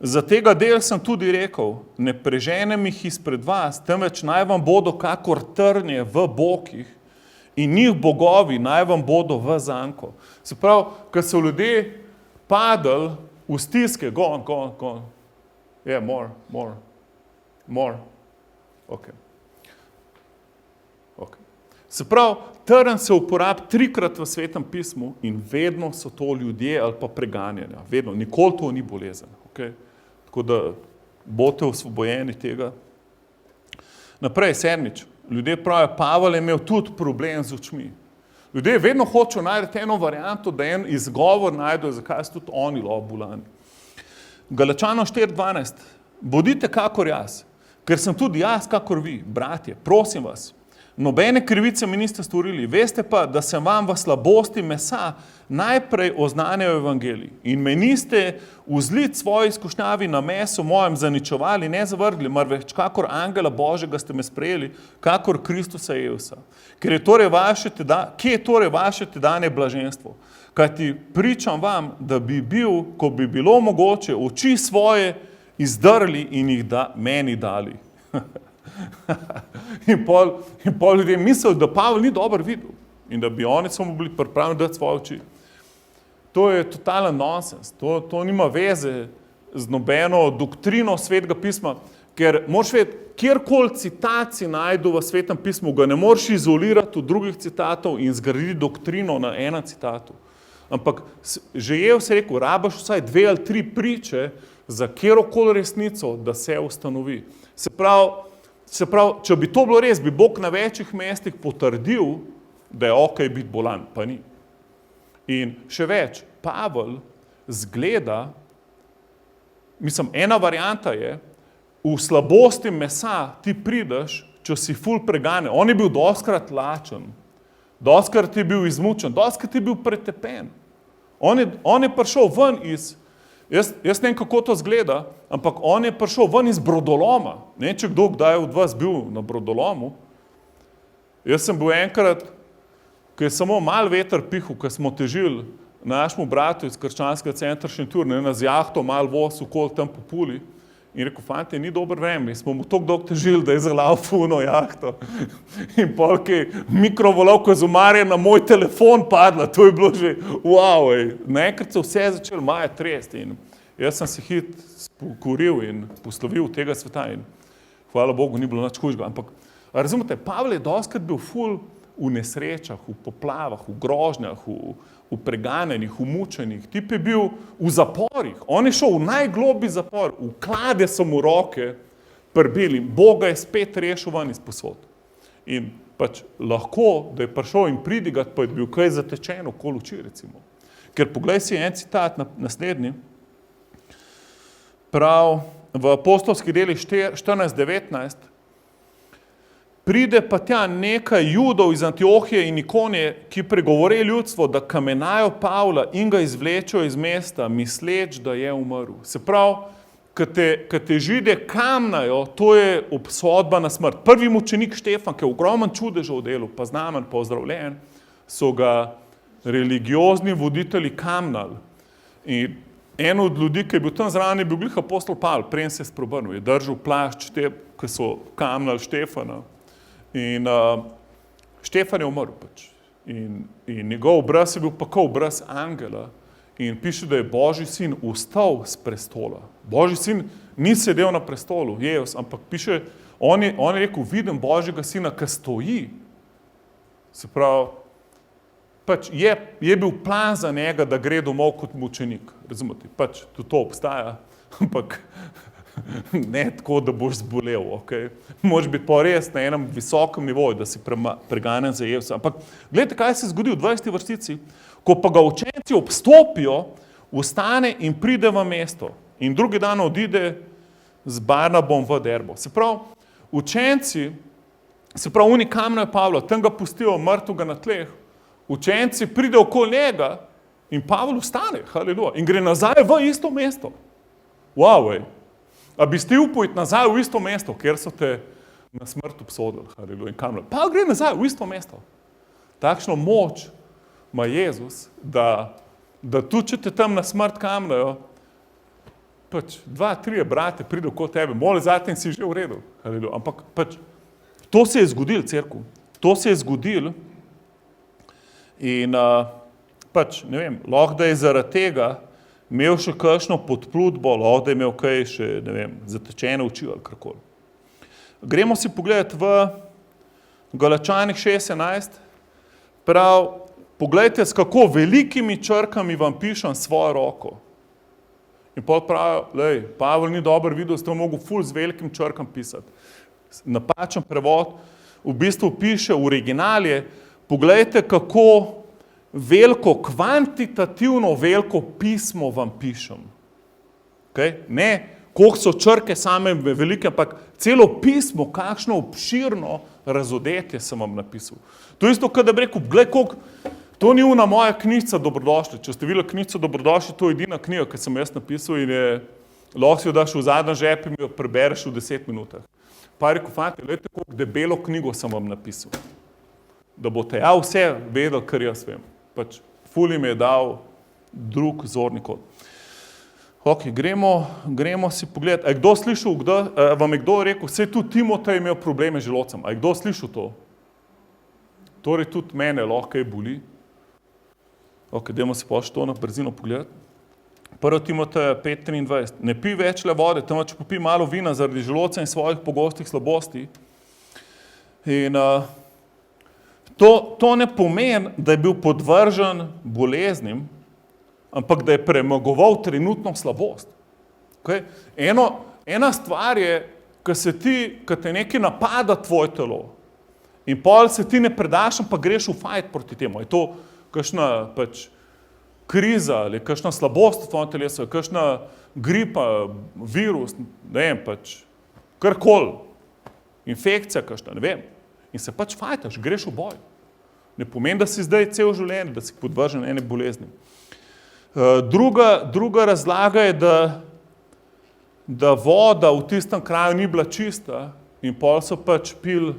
Za tega del sem tudi rekel, ne preženem jih izpred vas, temveč naj vam bodo kakor trnje v bokih in njih bogovi naj vam bodo v zanko. Se pravi, ko so ljudje padali v stiske, go on. Yeah, more. Okay. Se pravi, trn se uporabi 3-krat v Svetem pismu in vedno so to ljudje ali pa preganjanja. Vedno, nikoli to ni bolezen. Okay? Tako da boste osvobojeni tega. Naprej, 7. Ljudje pravijo, Pavel je imel tudi problem z očmi. Ljudje vedno hočejo najti eno varianto, da en izgovor najdejo, zakaj so tudi oni bolani. Galačanom 4:12. Bodite kakor jaz, ker sem tudi jaz kakor vi, bratje, prosim vas. Nobene krivice mi niste storili, veste pa, da sem vam v slabosti mesa najprej oznanjal evangelij in me niste vzlit svoji izkušnjavi na meso mojem zaničevali, ne zavrgli, marveč kakor angela Božjega ste me sprejeli, kakor Kristusa Jezusa. Kje je torej vaše tedanje blaženstvo? Kajti pričam vam, da bi bil, ko bi bilo mogoče, oči svoje izdrli in jih meni dali. In pol ljudje mislijo, da Pavel ni dobro videl in da bi oni samo bili pripravljeni dati svoje oči. To je totalen nonsens. To nima veze z nobeno doktrino Svetega pisma, ker moraš vedeti, kjerkoli citacij najdu v Svetem pismu, ga ne moreš izolirati od drugih citatov in zgraditi doktrino na enem citatu. Ampak že je vse rekel, rabaš vsaj 2 ali 3 priče za kjerokoli resnico, da se ustanovi. Se pravi, če bi to bilo res, bi Bog na večjih mestih potrdil, da je okej biti bolan, pa ni. In še več, Pavel zgleda, ena varianta je, v slabosti mesa ti prideš, če si ful preganjen. On je bil dostikrat lačen, dostikrat je bil izmučen, dostikrat je bil pretepen. On je prišel ven iz, jaz ne vem, kako to zgleda, ampak on je prišel ven iz brodoloma. Ne, če kdo kdaj od vas bil na brodolomu. Jaz sem bil enkrat, ko je samo mal veter pihal, ko smo težili našemu bratu iz krščanskega centra Šentjur, z jahto mal voz okoli tam po Puli. In rekel, fante, ni dober vreme, smo mu toliko dolgo težili, da je zalal funo jahto. In polki mikrovalovka z umarja na moj telefon padla, to je bilo že, wow, naenkrat so vse začeli maja tresti. In jaz sem se hit pokoril in poslovil tega sveta in hvala Bogu, ni bilo nič hujšega. Ampak, razumete, Pavel je dostikrat bil ful v nesrečah, v poplavah, v grožnjah, v preganjenih, v mučenih. Tip je bil v zaporih. On je šel v najglobji zapor, v klade so mu roke prbili. Boga je spet rešil ven iz posod. In pač lahko, da je prišel in pridigat, pa je bil kaj zatečen okoli oči, recimo. Ker poglej si en citat naslednji. Prav v apostolskih delih 14:19 pride pa tja nekaj Judov iz Antiohije in Ikonije, ki pregovore ljudstvo, da kamenajo Pavla in ga izvlečejo iz mesta, misleč, da je umrl. Se pravi, ko te Žide kamnajo, to je obsodba na smrt. Prvi mučenik Štefan, ki je ogromen čudežev v delu, pa znamen, pa ozdravljen, so ga religiozni voditelji kamnali. In en od ljudi, ki je bil tam zraven, je bil glih apostol Pavel, preden se je spreobrnil, je držal plašč te, ki so kamnili Štefana. In Štefan je umrl pač. In njegov obraz je bil pa kot obraz angela. In piše, da je Božji sin vstal z prestola. Božji sin ni sedel na prestolu, Jezus, ampak piše, on je rekel, vidim Božjega sina, ki stoji. Se pravi, pač je bil plan za njega, da gre domov kot mučenik. Razumete, pač tudi to obstaja, ampak ne tako, da boš zbolel, okay? Moraš biti pa res na enem visokem nivoju, da si preganjen za Jezusa. Ampak gledajte, kaj se zgodi v 20. vrstici, ko pa ga učenci obstopijo, vstane in pride v mesto in drugi dan odide z Barnabom v Derbo. Se pravi, učenci, oni kamnajo Pavla, tam ga pustijo mrtvega na tleh, učenci pridejo okoli njega in Pavel vstane, haleluja, in gre nazaj v isto mesto. Wow, a bi ti upal iti nazaj v isto mesto, kjer so te na smrt obsodili, haleluja, in kamnajo. Pavel gre nazaj v isto mesto. Takšno moč ima Jezus, da tudi, če te tam na smrt kamnajo, pač 2-3 brate pridejo kot tebe, moli zatem si že v redu, haleluja, ampak pač to se je zgodilo, cerkev, to se je zgodilo in pač, ne vem, lahko da je zaradi tega imel še kakšno podplutbo, lahko da je imel kaj še, ne vem, zatečene oči ali karkoli. Gremo si pogledati v Galačanih 6:11, prav, poglejte, s kako velikimi črkami vam pišem svojo roko. In pol pravijo, Pavel ni dobro videl, s tem mogel ful z velikim črkam pisati. Napačen prevod, v bistvu piše, v originalje, poglejte, kako veliko, kvantitativno veliko pismo vam pišem. Okay? Ne, koliko so črke same velike, ampak celo pismo, kakšno obširno razodetje sem vam napisal. To je isto, kada bi rekel, glej, koliko, to ni una moja knjižica Dobrodošli. Če ste videli knjižico Dobrodošli, to je edina knjiga, ki sem jaz napisal in je, lahko si jo daš v zadnji žep in jo prebereš v 10 minutah. Pa je rekel, fante, gledajte, koliko debelo knjigo sem vam napisal. Da boste ja vse vedeli, kar jaz vem. Pač ful jim je dal drug zorni kot. Ok, gremo si pogledati. A je kdo slišal, vam je kdo rekel, saj tudi Timotej imel probleme z želodcem. A je kdo slišal to? Torej tudi mene lahko kaj boli. Ok, dajmo si pa še to na brzino pogledati. 1. Timoteja 5:23. Ne pij več le vode, temveč popij malo vina zaradi želodca in svojih pogostih slabosti. In to ne pomeni, da je bil podvržen boleznim, ampak da je premagoval trenutno slabost. Okay? Ena stvar je, ko te nekaj napada tvoje telo in pol se ti ne predaš, pa greš v fajt proti temu. Je to kakšna pač kriza ali kakšna slabost v tvojem telesu, kakšna gripa, virus, ne vem, pač karkoli, infekcija kakšna, ne vem. In se pač fajtaš, greš v boj. Ne pomeni, da si zdaj cel življenje, da si podvržen ene bolezni. Druga razlaga je, da voda v tistem kraju ni bila čista in pol so pač pili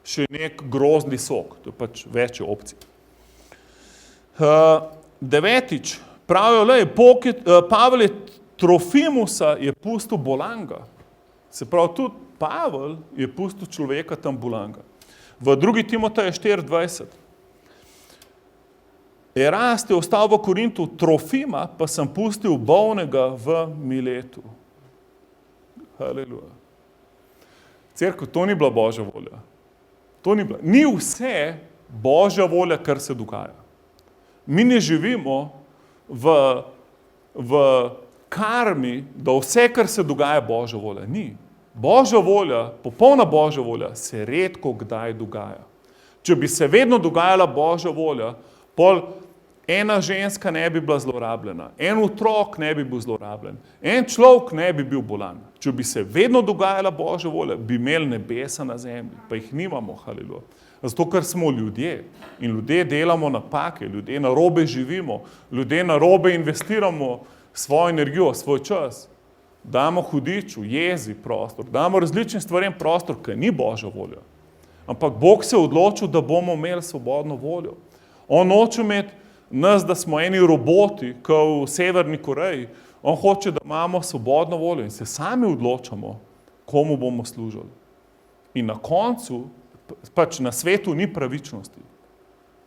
še nek grozdni sok. To je pač več opcij. 9. Pravijo, Pavel je Trofimusa je pustil bolanga. Se pravi, tudi Pavel je pustil človeka tam bolanga. V 2. Timoteja 4:20. Erast je ostal v Korintu, Trofima pa sem pustil bolnega v Miletu. Haleluja. Cerkev, to ni bila Božja volja. To ni bila. Ni vse Božja volja, kar se dogaja. Mi ne živimo v karmi, da vse, kar se dogaja, Božja volja. Ni. Božja volja, popolna Božja volja se redko kdaj dogaja. Če bi se vedno dogajala Božja volja, pol ena ženska ne bi bila zlorabljena, en otrok ne bi bil zlorabljen, en človek ne bi bil bolan. Če bi se vedno dogajala Božja volja, bi imeli nebesa na zemlji, pa jih nimamo, haleluja. Zato, ker smo ljudje in ljudje delamo napake, ljudje narobe živimo, ljudje narobe investiramo svojo energijo, svoj čas. Damo hudiču, jezi prostor, damo različnim stvarem prostor, ker ni Božja volja. Ampak Bog se je odločil, da bomo imeli svobodno voljo. On noče imeti nas, da smo eni roboti, kot v Severni Koreji, On hoče, da imamo svobodno voljo in se sami odločamo, komu bomo služili. In na koncu, pač na svetu ni pravičnosti.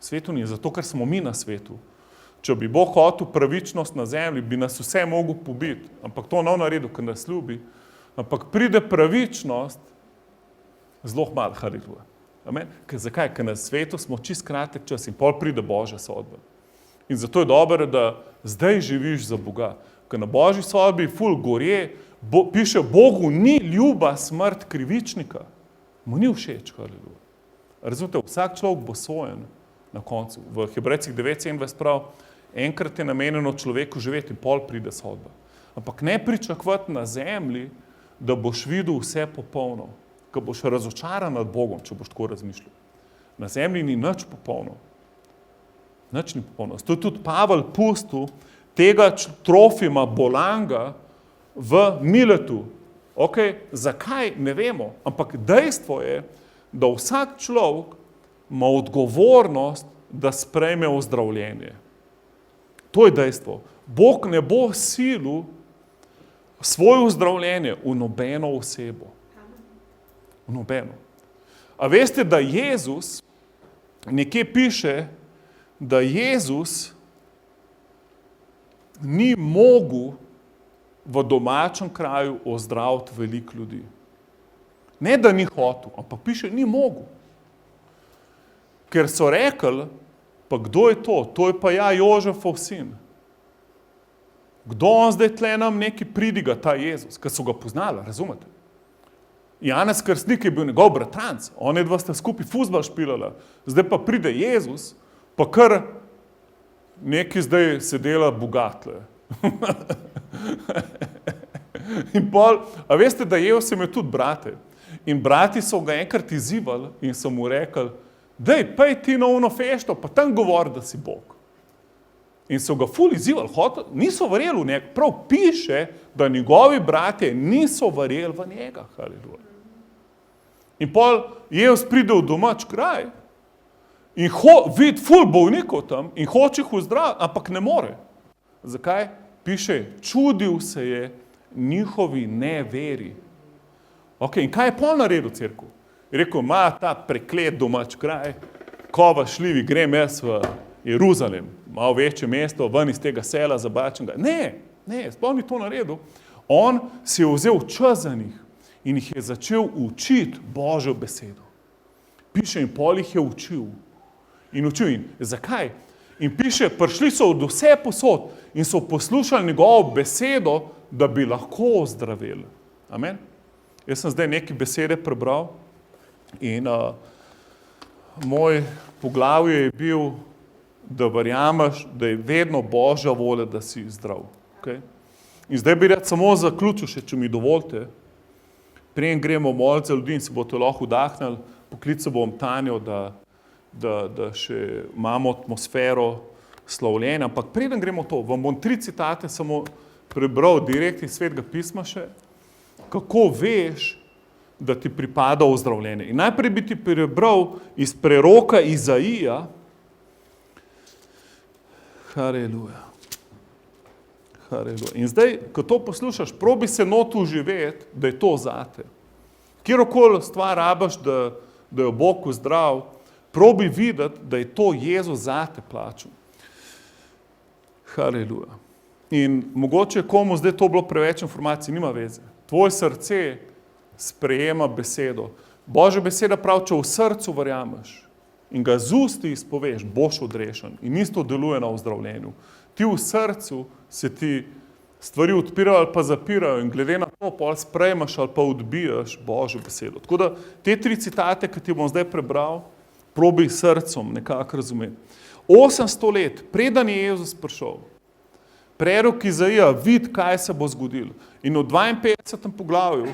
Svetu ni, zato ker smo mi na svetu. Če bi Bog hotel pravičnost na zemlji, bi nas vse mogel pobiti. Ampak to ne naredil, ker nas ljubi. Ampak pride pravičnost zelo malo, haleluja. Amen. Zakaj? Ker na svetu smo čist kratek čas in pol pride Božja sodba. In zato je dobro, da zdaj živiš za Boga. Ker na Božji sodbi ful gorje, piše, Bogu ni ljuba smrt krivičnika. Mu ni všeč, haleluja. Razumete, vsak človek bo sojen na koncu. V Hebrejcih 9:27 prav, enkrat je namenjeno človeku živeti in pol pride sodba. Ampak ne pričakovati na zemlji, da boš videl vse popolno, ko boš razočaran nad Bogom, če boš tako razmišljal. Na zemlji ni nič popolno. Nič ni popolno. To je tudi Pavel pustil tega Trofima Bolanga v Miletu. Zakaj? Ne vemo. Ampak dejstvo je, da vsak človek ima odgovornost, da sprejme ozdravljenje. To je dejstvo. Bog ne bo silil svoje ozdravljenje v nobeno osebo. V nobeno. A veste, da Jezus, nekje piše, da Jezus ni mogel v domačem kraju ozdraviti veliko ljudi. Ne, da ni hotel, ampak piše, ni mogel. Ker so rekli, pa kdo je to? To je pa Jožefov sin. Kdo on zdaj tle nam neki pridiga, ta Jezus, ker so ga poznali, razumete? Janez Krstnik je bil njegov bratranc, oni dva sta skupaj fuzbal špilala, zdaj pa pride Jezus, pa kar neki zdaj se dela bogatle. In pol, a veste, da Jezus je tudi brate. In brati so ga enkrat izzivali in so mu rekli, dej, pej ti na ono fešto, pa tam govori, da si Bog. In so ga ful izzivali, niso verjeli v njega. Prav piše, da njegovi bratje niso verjeli v njega. Haleluja. In pol Jezus pride v domač kraj in vidi ful bolnikov tam in hoče jih ozdraviti, ampak ne more. Zakaj? Piše, čudil se je njihovi neveri. In kaj je pol naredil cerkev? Je rekel, ima ta preklet domač kraj, kova šljivi, grem jaz v Jeruzalem, malo večje mesto, ven iz tega sela zabačenega. Ne, sploh ni to naredil. On si je vzel čas za njih in jih je začel učiti Božjo besedo. Piše, in pol jih je učil. In učil. In zakaj? In piše, prišli so od vse posod in so poslušali njegovo besedo, da bi lahko ozdravili. Amen? Jaz sem zdaj neke besede prebral in moj poglavje je bil, da verjameš, da je vedno Božja volja, da si zdrav. Okay? In zdaj bi rad samo zaključil še, če mi dovolite. Preden gremo moliti za ljudi in se boste lahko vdahnili, poklical bom Tanjo, da še imamo atmosfero slavljenja. Ampak preden gremo to, vam bom 3 citate samo prebral direkt iz Svetega pisma še, kako veš, da ti pripada ozdravljenje. In najprej bi ti prebral iz preroka Izaija. Haleluja. In zdaj, ko to poslušaš, probi se not uživeti, da je to zate. Kjerokoli stvar rabaš, da jo Bog zdrav, probi videti, da je to Jezus zate plačal. Haleluja. In mogoče komu zdaj to bilo preveč informacij, nima veze. Tvoje srce sprejema besedo. Božja beseda pravi, če v srcu verjameš in ga z usti izpoveš, boš odrešen. In isto deluje na ozdravljenju. Ti v srcu se ti stvari odpirajo ali pa zapirajo in glede na to pol sprejmaš ali pa odbijaš Božjo besedo. Tako da te 3 citate, ki ti bom zdaj prebral, probi srcem nekako razumeti. 800 let, preden je Jezus prišel, prerok Izaija, vidi, kaj se bo zgodilo. In v 52. poglavju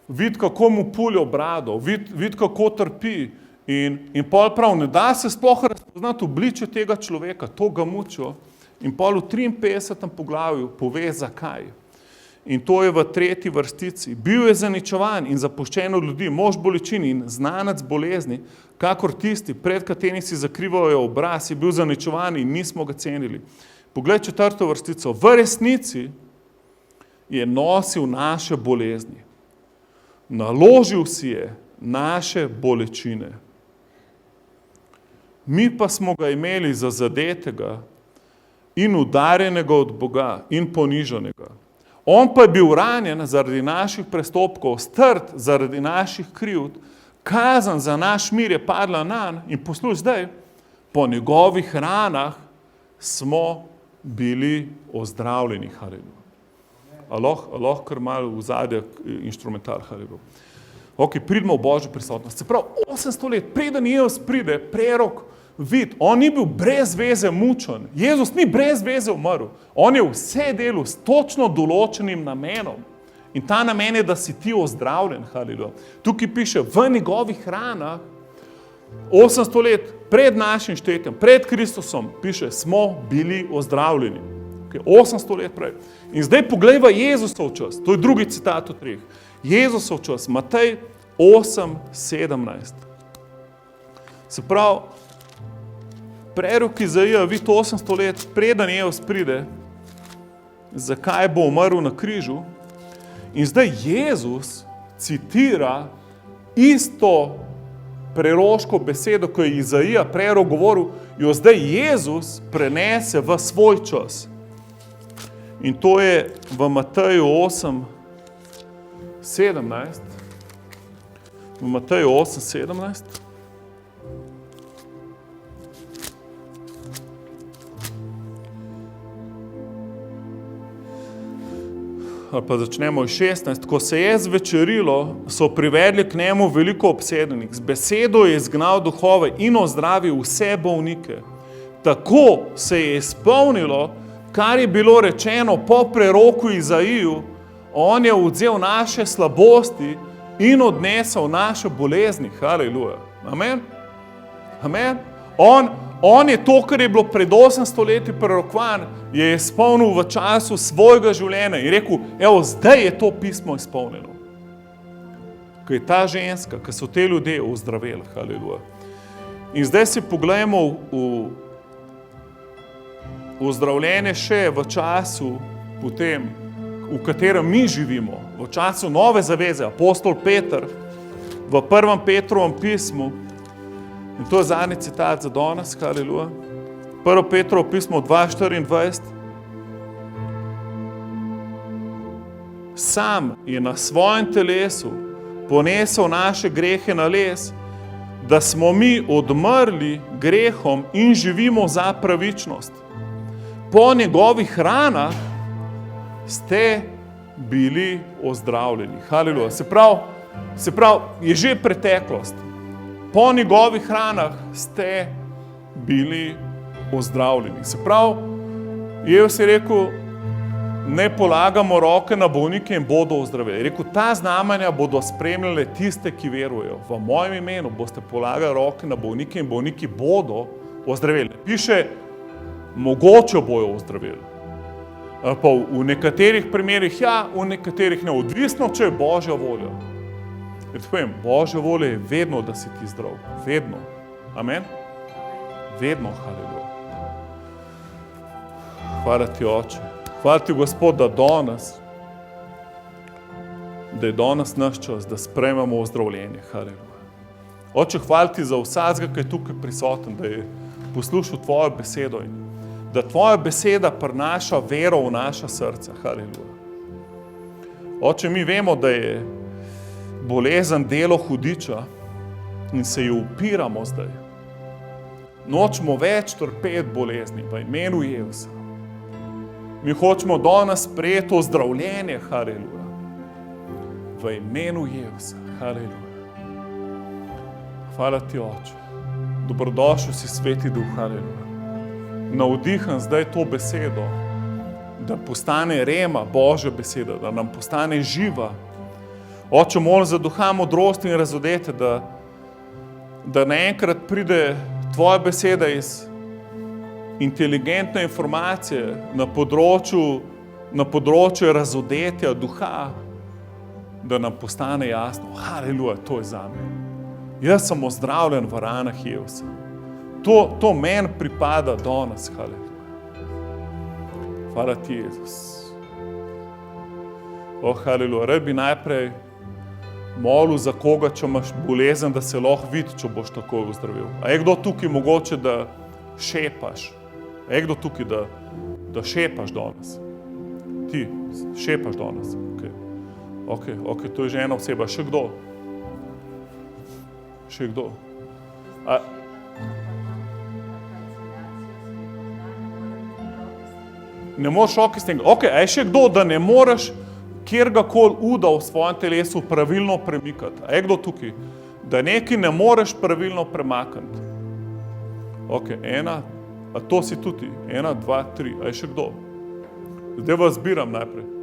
vidi, kako mu puljo brado, vidi, kako trpi. In pol prav, ne da se sploh razpoznati obličje tega človeka, to ga mučijo. In pol v 53. poglavju pove, zakaj. In to je v 3. vrstici. Bil je zaničevan in zapuščen od ljudi, mož bolečin in znanec bolezni, kakor tisti, pred katerimi si zakrivajo obraz, je bil zaničevan in nismo ga cenili. Poglej 4. vrstico. V resnici je nosil naše bolezni. Naložil si je naše bolečine. Mi pa smo ga imeli za zadetega in udarjenega od Boga in ponižanega. On pa je bil ranjen zaradi naših prestopkov, strt zaradi naših krivd, kazen za naš mir je padla nanj in poslušaj zdaj, po njegovih ranah smo bili ozdravljeni. Haleluja. Lahko kar malo v zadnje inštrumental. Haleluja. Ok, pridimo v Božjo prisotnost. Se pravi, 800 let, preden Jezus pride, prerok vid, on ni bil brez veze mučen. Jezus ni brez veze umrl. On je vse delal s točno določenim namenom. In ta namen je, da si ti ozdravljen. Haleluja. Tukaj piše, v njegovih ranah, 800 let pred našim štetjem, pred Kristusom, piše, smo bili ozdravljeni. Okay, 800 let prej. In zdaj poglejva Jezusov čas. To je drugi citat od 3. Jezusov čas, Matej 8:17. Se pravi, prerok Izaija vidi 800 let, preden Jezus pride, zakaj bo umrl na križu. In zdaj Jezus citira isto preroško besedo, ko je Izaija prerok govoril, jo zdaj Jezus prenese v svoj čas. In to je v Mateju 8:17. V Mateju 8:17. Ali pa začnemo iz 16. Ko se je zvečerilo, so privedli k njemu veliko obsedenih. Z besedo je izgnal duhove in ozdravil vse bolnike. Tako se je izpolnilo, kar je bilo rečeno po preroku Izaiju, on je vzel naše slabosti in odnesel naše bolezni. Haleluja. Amen. Amen. On je to, kar je bilo pred 800 leti prerokovan, je izpolnil v času svojega življenja in rekel, evo, zdaj je to pismo izpolnjeno. Ko je ta ženska, ko so te ljudje ozdravili. Haleluja. In zdaj si poglejmo ozdravljenje še v času potem, v katerem mi živimo, v času nove zaveze. Apostol Peter v 1. Petrovem pismu, in to je zadnji citat za danes, haleluja, 1. Petrovo pismo 2:24. Sam je na svojem telesu ponesel naše grehe na les, da smo mi odmrli grehom in živimo za pravičnost. Po njegovih ranah ste bili ozdravljeni. Haleluja. Se pravi, je že preteklost. Po njegovih ranah ste bili ozdravljeni. Se pravi, Jezus je rekel, ne polagamo roke na bolnike in bodo ozdravili. Je rekel, ta znamenja bodo spremljale tiste, ki verujejo. V mojem imenu boste polagali roke na bolnike in bolniki bodo ozdravili. Piše, mogoče bojo ozdravili. Pa v nekaterih primerih ja, v nekaterih ne. Odvisno, če je Božja volja. Jer povem, Božja volja je vedno, da si ti zdrav. Vedno. Amen? Vedno, haleluja. Hvala ti, Oče. Hvala ti, Gospod, da je danes naš čas, da sprejmemo ozdravljenje. Haleluja. Oče, hvala ti za vsakega, ki je tukaj prisoten, da je poslušal tvojo besedo in da tvoja beseda prinaša vero v naša srca. Haleluja. Oče, mi vemo, da je bolezen delo hudiča in se jo upiramo zdaj. Nočemo več trpeti bolezni v imenu Jezusa. Mi hočemo danes sprejeti ozdravljenje. Haleluja. V imenu Jezusa. Haleluja. Hvala ti, Oče. Dobrodošel si, Sveti Duh. Haleluja. Navdiham zdaj to besedo, da postane rema Božja beseda, da nam postane živa. Oče, molim za duha modrosti in razodete, da naenkrat pride tvoja beseda iz inteligentne informacije na področju razodetja duha, da nam postane jasno, haleluja, to je zame. Jaz sem ozdravljen v ranah Jezusa. To meni pripada danes, haleluja. Hvala ti, Jezus. Haleluja. Rad bi najprej molil za koga, če imaš bolezen, da se lahko vidi, če boš takoj ozdravil. A je kdo tukaj mogoče, da šepaš? A je kdo tukaj, da šepaš danes? Ti šepaš danes? Ok, to je že ena oseba. Še kdo? Še kdo? Ne moreš roke stengati. Ok, a je še kdo, da ne moreš kjergakoli uda v svojem telesu pravilno premikati? A je kdo tukaj? Da nekaj ne moreš pravilno premakniti. Ok, a to si tudi. 1, 2, 3. A je še kdo? Zdaj vas zbiram najprej.